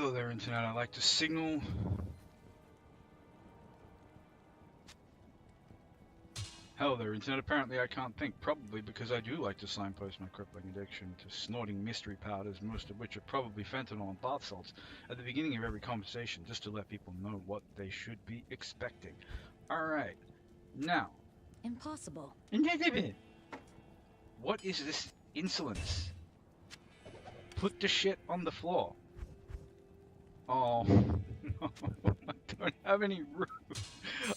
Hello there, Internet. I'd like to signal. Hello there, Internet. Apparently I can't think, probably because I do like to signpost my crippling addiction to snorting mystery powders, most of which are probably fentanyl and bath salts, at the beginning of every conversation, just to let people know what they should be expecting. Alright, now. Impossible. What is this insolence? Put the shit on the floor. Oh, no, I don't have any room.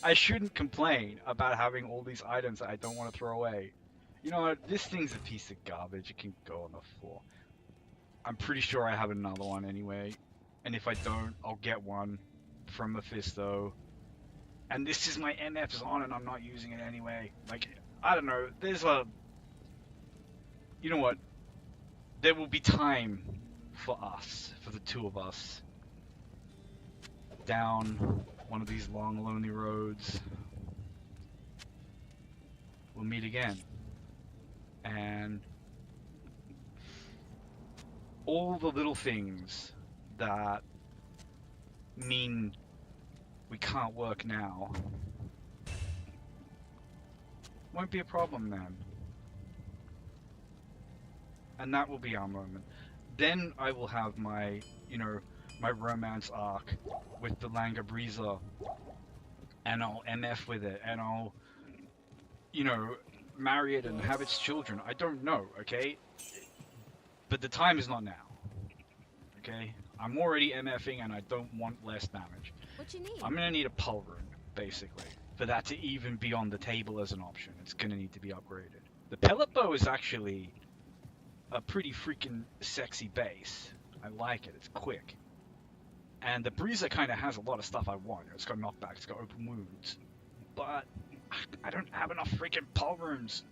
I shouldn't complain about having all these items that I don't want to throw away. You know what? This thing's a piece of garbage. It can go on the floor. I'm pretty sure I have another one anyway. And if I don't, I'll get one from Mephisto. And this is my MF's on and I'm not using it anyway. Like, I don't know. There's a... You know what? There will be time for us, for the two of us, down one of these long, lonely roads. We'll meet again. And all the little things that mean we can't work now won't be a problem then. And that will be our moment. Then I will have my, you know, my romance arc with the Langa Breezer, and I'll MF with it, and I'll, you know, marry it and have its children. I don't know, okay? But the time is not now, okay? I'm already MFing and I don't want less damage. What you need? I'm gonna need a pulse rune, basically, for that to even be on the table as an option. It's gonna need to be upgraded. The pellet bow is actually a pretty freaking sexy base. I like it, it's quick. And the Breezer kind of has a lot of stuff I want. It's got knockback, it's got open wounds. But I don't have enough freaking pulse runes.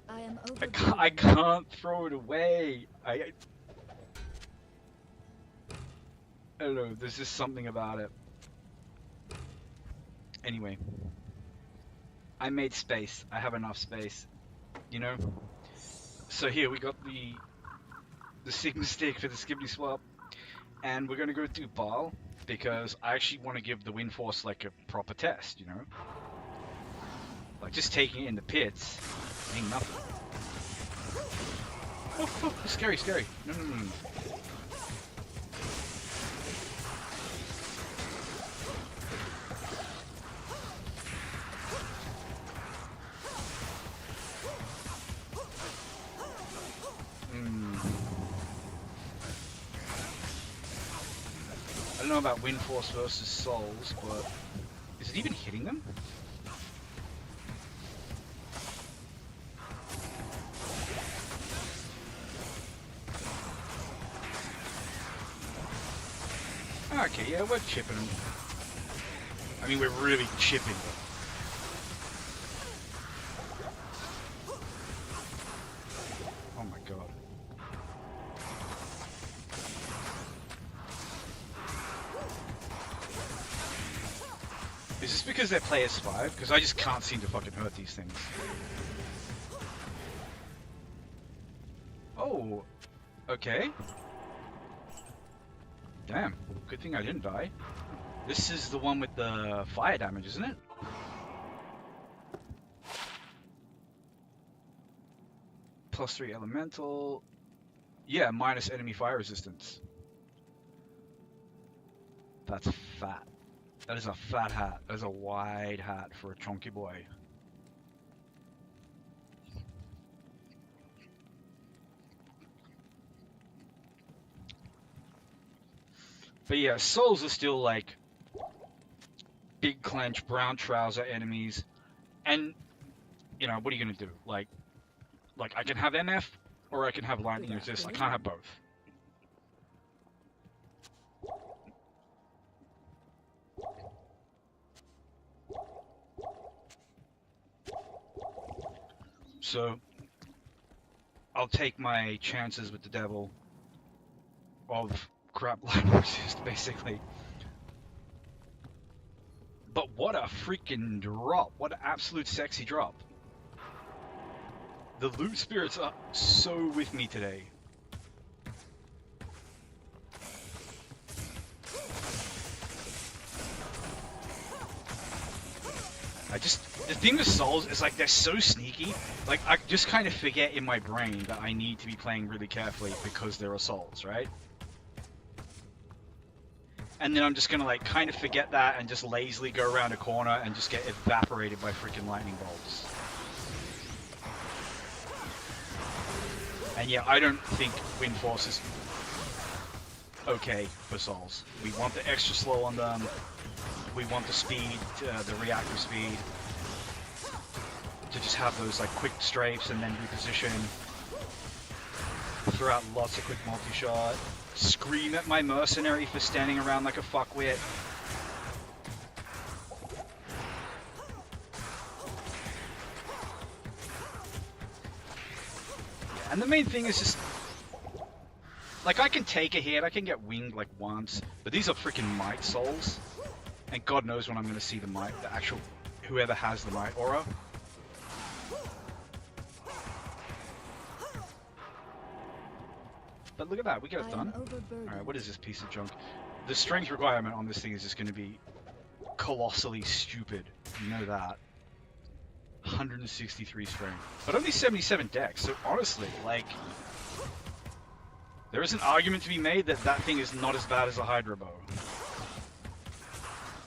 I am I can't throw it away. I don't know, there's just something about it. Anyway. I made space. I have enough space. You know? So here we got the Sigma stick for the Skibbity Swap. And we're gonna go through Baal because I actually want to give the Wind Force like a proper test, you know? Like just taking it in the pits ain't nothing. Oh, scary, scary. No. I don't know about Wind Force versus Souls, but is it even hitting them? Okay, yeah, we're chipping them. I mean, we're really chipping them. Oh my god. Is this because they're players 5? Because I just can't seem to fucking hurt these things. Oh, okay. Damn, good thing I didn't die. This is the one with the fire damage, isn't it? +3 elemental. Yeah, minus enemy fire resistance. That's fat. That is a fat hat. That is a wide hat for a chunky boy. But yeah, souls are still like big clench, brown trouser enemies. And, you know, what are you going to do? Like I can have MF or I can have lightning resist. I can't have both. So, I'll take my chances with the devil of crap lightning resist, basically. But what a freaking drop. What an absolute sexy drop. The loot spirits are so with me today. The thing with souls is like they're so sneaky. Like I just kind of forget in my brain that I need to be playing really carefully because there are souls, right? And then I'm just gonna like kind of forget that and just lazily go around a corner and just get evaporated by freaking lightning bolts. And yeah, I don't think Wind Force is okay for souls. We want the extra slow on them. We want the speed, the reactive speed, to just have those like quick strafes and then reposition. Throw out lots of quick multi-shot. Scream at my mercenary for standing around like a fuckwit. Yeah, and the main thing is just like I can take a hit, I can get winged like once, but these are freaking might souls. And God knows when I'm going to see the might, the actual, whoever has the might aura. But look at that, we got it done. Alright, what is this piece of junk? The strength requirement on this thing is just going to be colossally stupid. You know that. 163 strength. But only 77 dex, so honestly, like... There is an argument to be made that that thing is not as bad as a Hydra bow.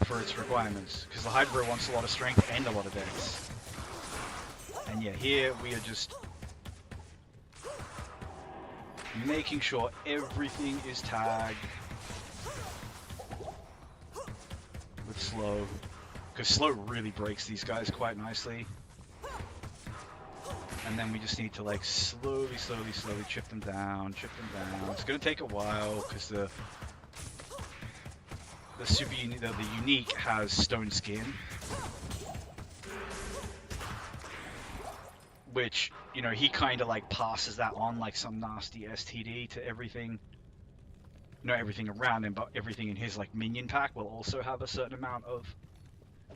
For its requirements, because the Hydra wants a lot of strength and a lot of dex. And yeah, here we are just making sure everything is tagged with slow, because slow really breaks these guys quite nicely. And then we just need to like slowly chip them down. It's gonna take a while because the unique has stone skin, which, you know, he kind of like passes that on like some nasty STD to everything. Not everything around him, but everything in his like minion pack will also have a certain amount of,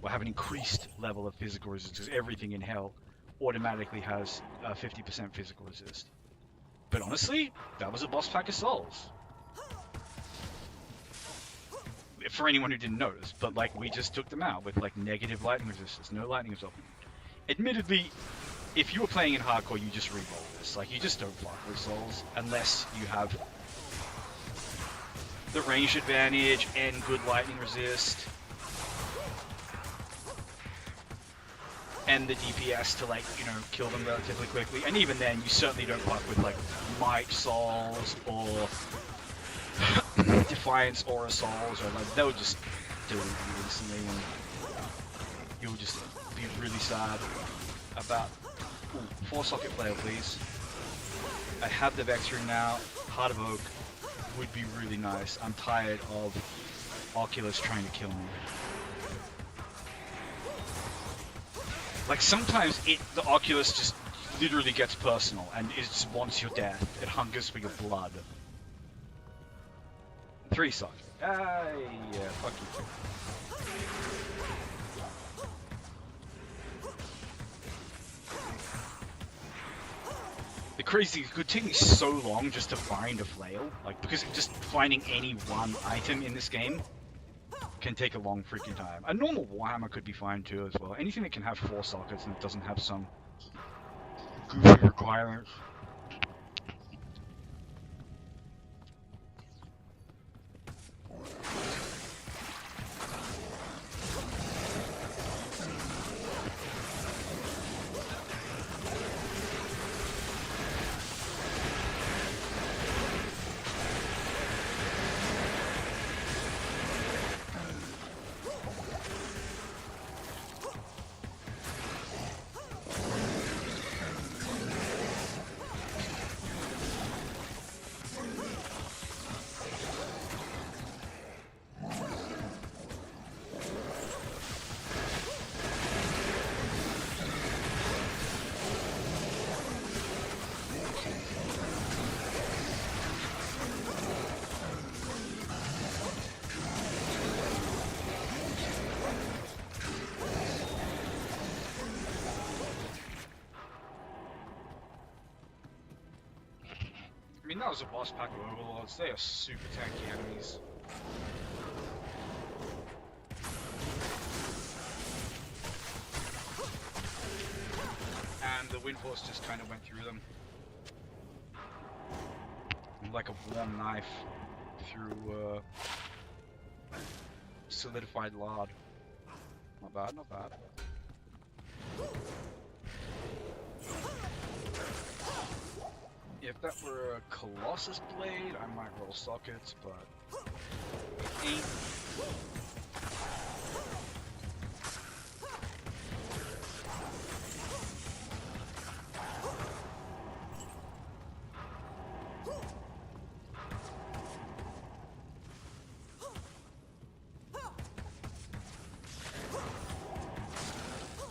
will have an increased level of physical resistance. Everything in hell automatically has 50% physical resist. But honestly, that was a boss pack of souls. For anyone who didn't notice, but like we just took them out with like negative lightning resistance, no lightning absorption. Admittedly, if you were playing in hardcore, you just re-roll this. Like you just don't fuck with souls unless you have the range advantage and good lightning resist, and the DPS to like, you know, kill them relatively quickly. And even then, you certainly don't fuck with like might souls or Defiance Aura Souls, or like they'll just do it instantly, and you'll just be really sad about. Ooh, 4-socket player, please. I have the Vex Ring now. Heart of Oak would be really nice. I'm tired of Oculus trying to kill me. Like sometimes the Oculus just literally gets personal and it just wants your death. It hungers for your blood. 3-socket. Yeah, fuck you. The crazy, it could take me so long just to find a flail, like, because just finding any one item in this game can take a long freaking time. A normal Warhammer could be fine too as well. Anything that can have 4 sockets and doesn't have some goofy requirements. think that was a boss pack of overlords. They are super tanky enemies. And the wind force just kind of went through them. Like a warm knife through solidified lard. Not bad, not bad. If that were a Colossus blade, I might roll sockets, but it ain't.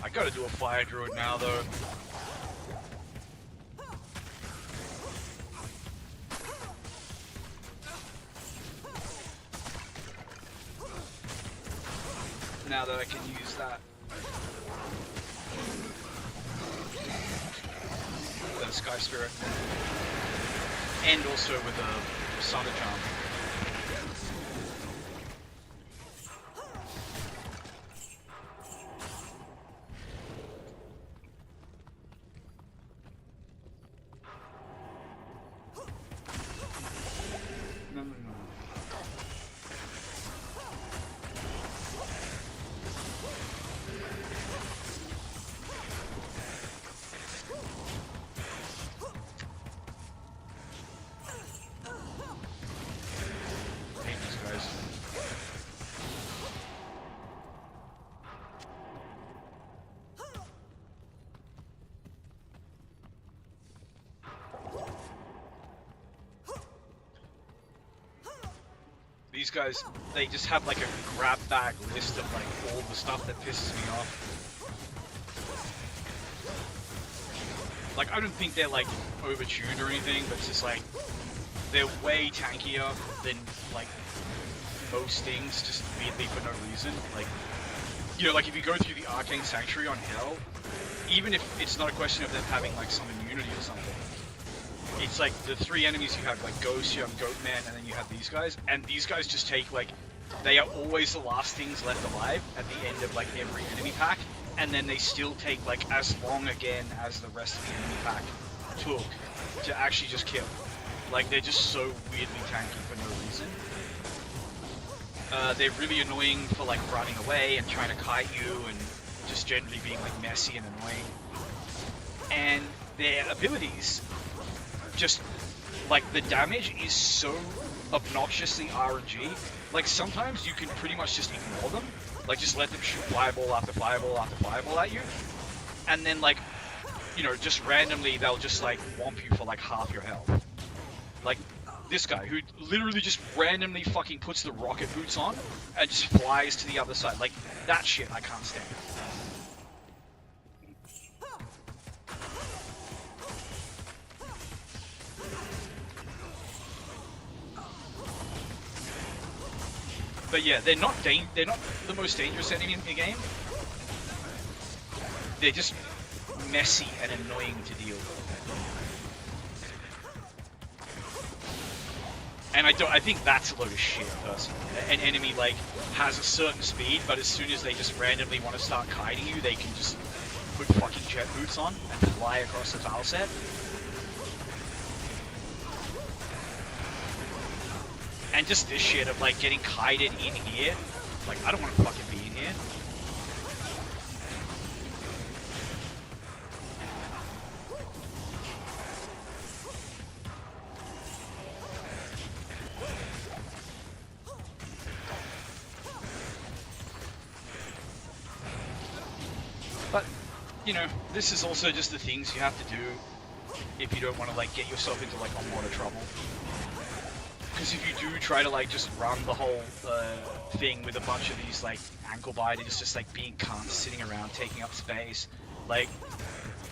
I gotta do a fire druid now, though. Now that I can use that. The Sky Spirit. And also with a Saga Charm. These guys, they just have like a grab bag list of like all the stuff that pisses me off. Like, I don't think they're like overtuned or anything, but it's just like, they're way tankier than like most things, just weirdly for no reason. Like, you know, like if you go through the Arcane Sanctuary on Hell, even if it's not a question of them having like some immunity or something, it's like the three enemies you have, like Ghost, you have Goatman, and then you have these guys, and these guys just take like, they are always the last things left alive at the end of like every enemy pack, and then they still take like as long again as the rest of the enemy pack took to actually just kill. Like, they're just so weirdly tanky for no reason. They're really annoying for like running away and trying to kite you and just generally being like messy and annoying. And their abilities, just like the damage is so obnoxiously RNG. Like sometimes you can pretty much just ignore them, like just let them shoot fireball after fireball after fireball at you, and then like, you know, just randomly they'll just like whomp you for like half your health. Like this guy who literally just randomly fucking puts the rocket boots on and just flies to the other side. Like that shit I can't stand. But yeah, they're not the most dangerous enemy in the game. They're just messy and annoying to deal with. And I think that's a load of shit, personally. An enemy like has a certain speed, but as soon as they just randomly want to start kiting you, they can just put fucking jet boots on and fly across the tile set. And just this shit of like getting kited in here. Like, I don't want to fucking be in here. But, you know, this is also just the things you have to do if you don't want to like get yourself into like a lot of trouble. Because if you do try to like just run the whole thing with a bunch of these like ankle biters just like being cunts sitting around taking up space, like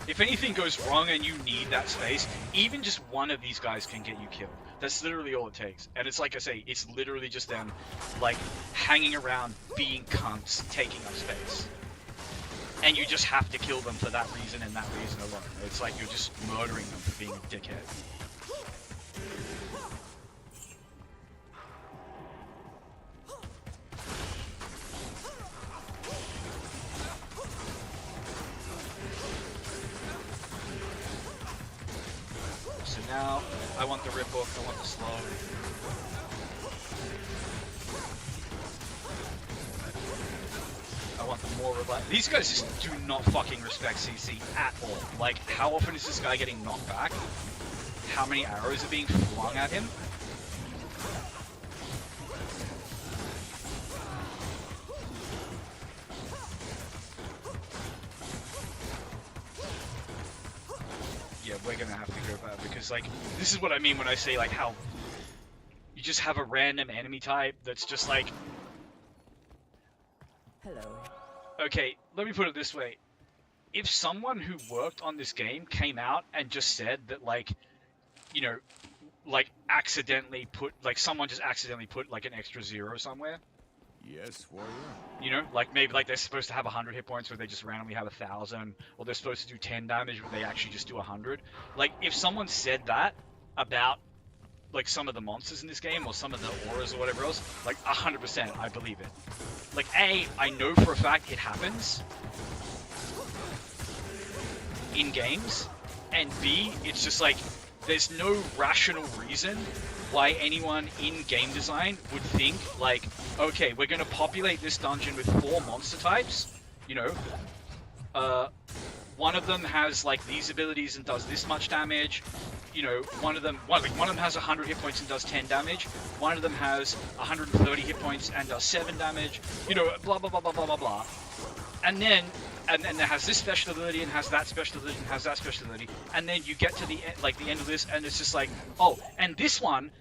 if anything goes wrong and you need that space, even just one of these guys can get you killed. That's literally all it takes. And it's like I say, it's literally just them like hanging around being cunts taking up space. And you just have to kill them for that reason and that reason alone. It's like you're just murdering them for being a dickhead. So now, I want the rip hook, I want the slow. I want the more reliable. These guys just do not fucking respect CC at all. Like, how often is this guy getting knocked back? How many arrows are being flung at him? Yeah, we're gonna have to go back because, like, this is what I mean when I say, like, how you just have a random enemy type that's just like, Hello. okay, let me put it this way. If someone who worked on this game came out and just said that, like, you know, like, accidentally put, like, someone just accidentally put, like, an extra 0 somewhere. Yes, warrior. You know, like, maybe, like, they're supposed to have 100 hit points where they just randomly have 1,000, or they're supposed to do 10 damage where they actually just do 100. Like, if someone said that about, like, some of the monsters in this game, or some of the auras or whatever else, like, 100% I believe it. Like, A, I know for a fact it happens in games, and B, it's just like, there's no rational reason why anyone in game design would think, like, okay, we're going to populate this dungeon with 4 monster types, you know, one of them has, like, these abilities and does this much damage, you know, one of them has 100 hit points and does 10 damage, one of them has 130 hit points and does 7 damage, you know, blah, blah, blah, blah, blah, blah, blah. And then it has this special ability and has that special ability and has that special ability, and then you get to the end, like the end of this, and it's just like, oh, and this one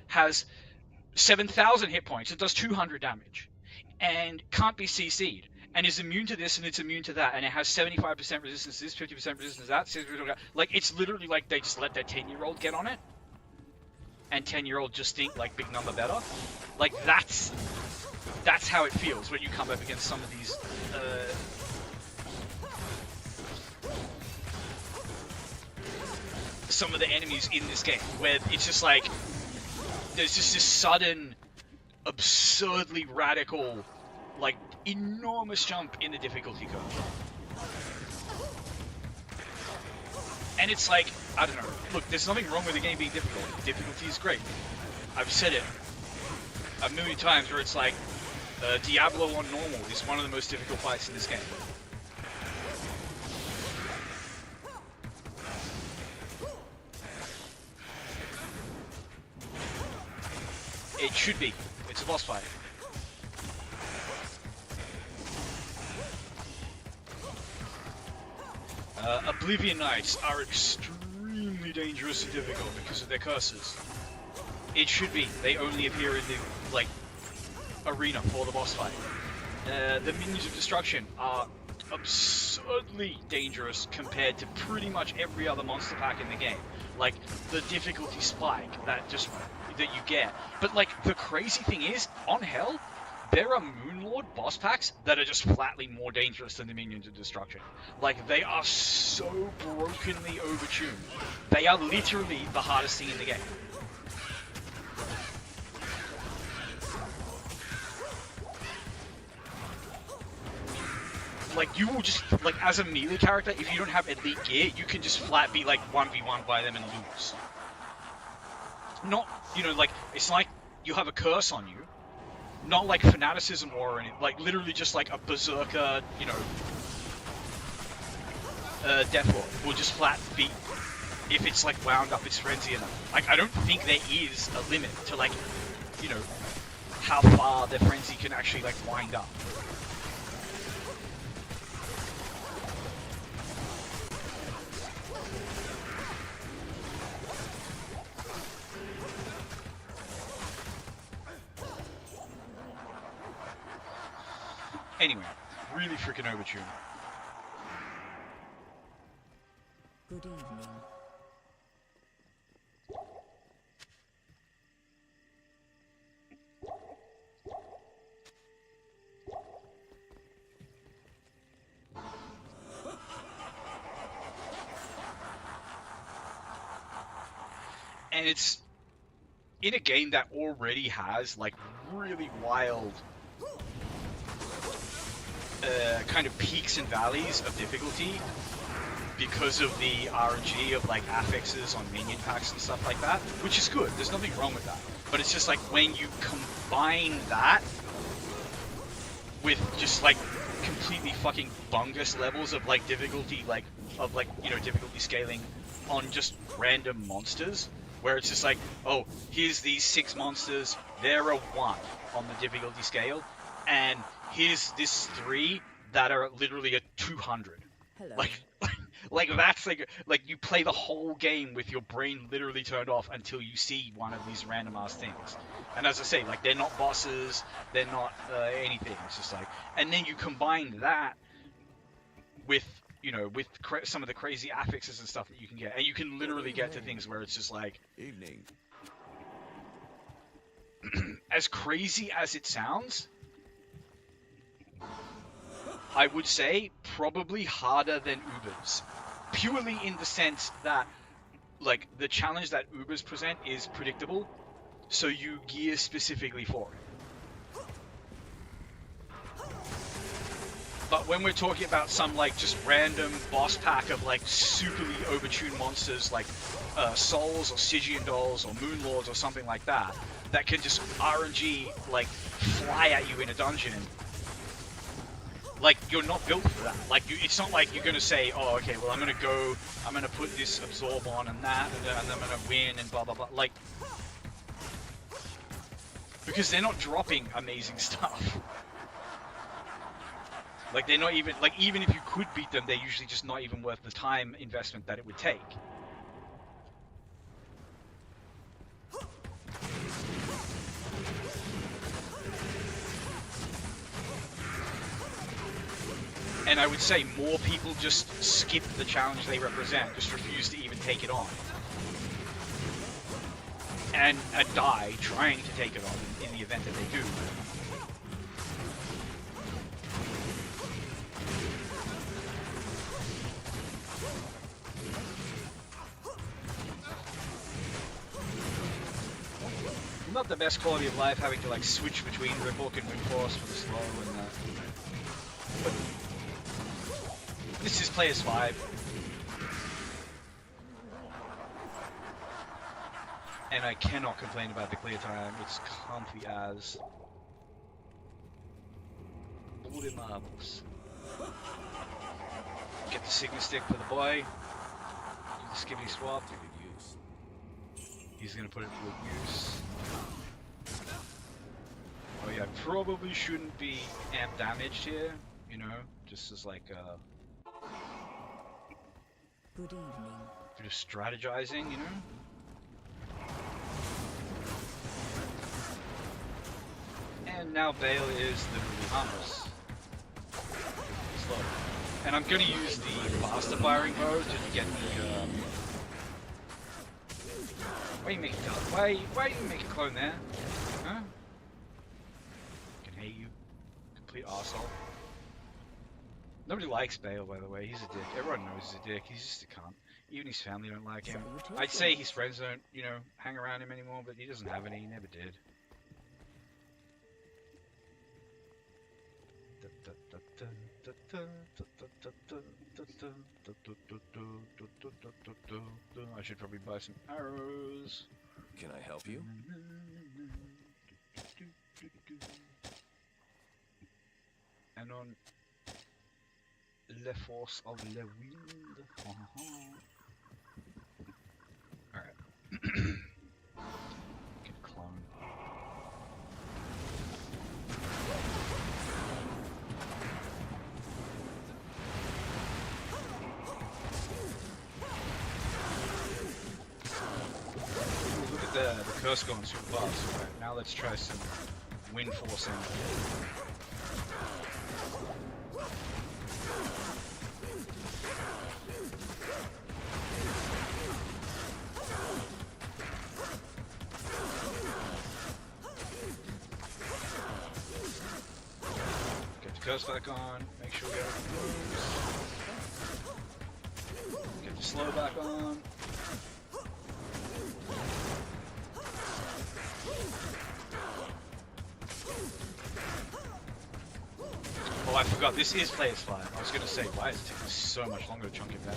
has 7,000 hit points. It does 200 damage, and can't be CC'd, and is immune to this and it's immune to that, and it has 75% resistance to this, 50% resistance to that, 60% like, it's literally like they just let their 10-year-old get on it, and 10-year-old just think like big number better. Like, that's how it feels when you come up against some of these some of the enemies in this game, where it's just like there's just this sudden, absurdly radical, like, enormous jump in the difficulty curve. And it's like, I don't know, look, there's nothing wrong with the game being difficult. Difficulty is great. I've said it a million times where it's like, Diablo on normal is one of the most difficult fights in this game. It should be. It's a boss fight. Oblivion Knights are extremely dangerous and difficult because of their curses. It should be. They only appear in the, like, arena for the boss fight. The Minions of Destruction are absurdly dangerous compared to pretty much every other monster pack in the game. Like, the difficulty spike that you get. But, like, the crazy thing is, on Hell, there are Moonlord boss packs that are just flatly more dangerous than the Minions of Destruction. Like, they are so brokenly overtuned. They are literally the hardest thing in the game. Like, you will just, like, as a melee character, if you don't have elite gear, you can just flat be, like, 1v1 by them and lose. Not, you know, like, it's like you have a curse on you. Not like fanaticism or anything, like, literally just like a berserker, you know, Deathlord will just flat beat if it's, like, wound up its frenzy enough. Like, I don't think there is a limit to, like, you know, how far their frenzy can actually, like, wind up. Anyway, really freaking overtuned. Good evening. and it's in a game that already has like really wild kind of peaks and valleys of difficulty because of the RNG of like affixes on minion packs and stuff like that, which is good. There's nothing wrong with that. But it's just like when you combine that with just like completely fucking bungus levels of like difficulty, you know, difficulty scaling on just random monsters, where it's just like, oh, here's these 6 monsters, they're a 1 on the difficulty scale, and here's this 3 that are literally a 200. Hello. Like that's like you play the whole game with your brain literally turned off until you see one of these random ass things. And as I say, like they're not bosses, they're not anything. It's just like, and then you combine that with, you know, with some of the crazy affixes and stuff that you can get, and you can literally get to things where it's just like, Evening. as crazy as it sounds, I would say probably harder than Uber's. Purely in the sense that, like, the challenge that Uber's present is predictable, so you gear specifically for it. But when we're talking about some, like, just random boss pack of, like, superly overtuned monsters like Souls or Stygian Dolls or Moon Lords or something like that, that can just RNG, like, fly at you in a dungeon, like, you're not built for that. Like, it's not like you're gonna say, oh, okay, well, I'm gonna put this absorb on and that, and I'm gonna win and blah, blah, blah. Like, because they're not dropping amazing stuff. Like, they're not even, like, even if you could beat them, they're usually just not even worth the time investment that it would take. And I would say more people just skip the challenge they represent, just refuse to even take it on. And die trying to take it on in the event that they do. Not the best quality of life having to like switch between Riphook and Windforce for the slow and that. But this is player's 5. And I cannot complain about the clear time. It's comfy as bloody marbles. Get the Sigma stick for the boy. Do the skippity swap. He's gonna put it to good use. Oh yeah, probably shouldn't be amp damaged here, you know, just as like Good evening. bit of strategizing, you know. And now Bale is literally harmless. Slow. And I'm gonna use the faster firing bow to get the why you make a clone? Why do you make a clone there? Huh? I can hate you. Complete arsehole. Nobody likes Bale, by the way. He's a dick. Everyone knows he's a dick. He's just a cunt. Even his family don't like him. I'd say his friends don't, you know, hang around him anymore, but he doesn't have any. He never did. I should probably buy some arrows. Can I help you? And on Le Force of Le Wind. Alright. Get a clone. Look at the curse going super fast. Right, now let's try some wind forcing. Get the curse back on, make sure we get everything moves. Get the slow back on. I forgot. This is Players 5. I was going to say, why is it taking so much longer to chunk it down?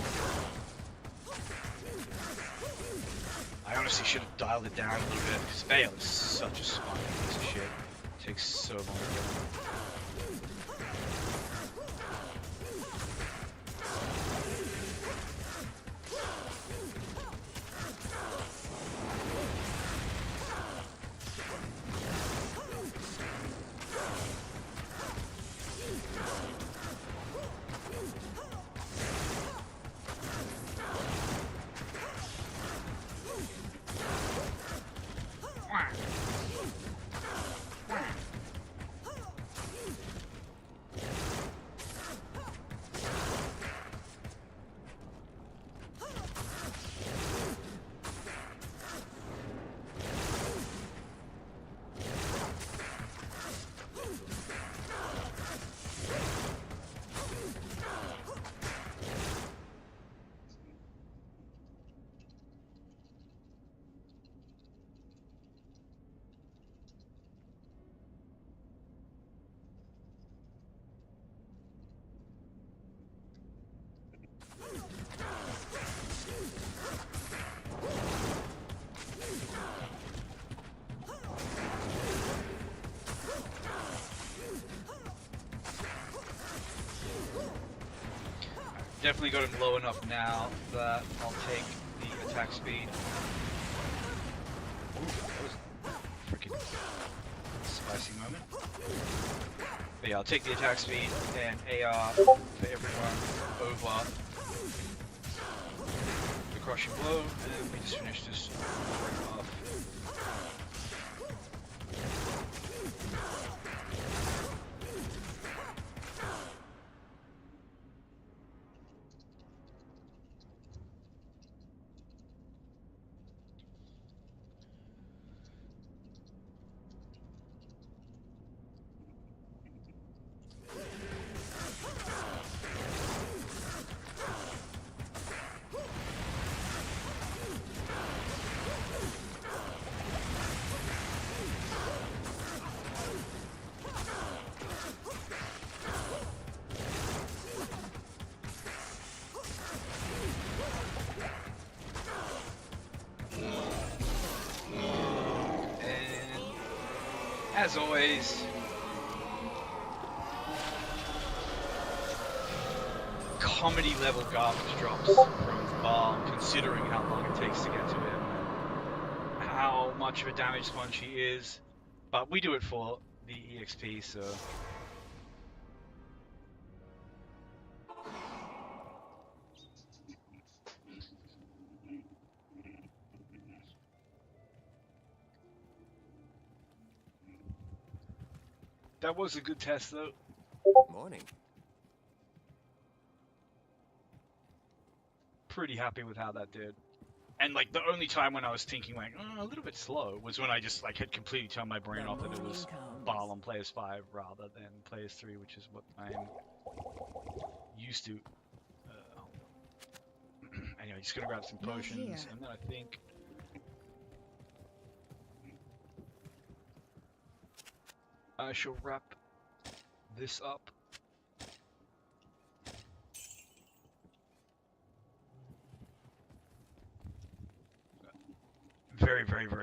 I honestly should have dialed it down a little bit, because Vale is such a spine piece of shit. It takes so long to get. Definitely got him low enough now that I'll take the attack speed. Ooh, that was a freaking spicy moment. But yeah, I'll take the attack speed and AR for everyone over the crushing blow, and then we just finish this right off. As always, comedy level garbage drops from Baal, considering how long it takes to get to him, and how much of a damage sponge he is. But we do it for the EXP, so. That was a good test, though. Morning. Pretty happy with how that did. And like the only time when I was thinking like a little bit slow was when I just like had completely turned my brain off that it was Baal on Players 5 rather than Players 3, which is what I'm used to. Anyway, just gonna grab some potions, and then I think I shall wrap this up. Very, very, very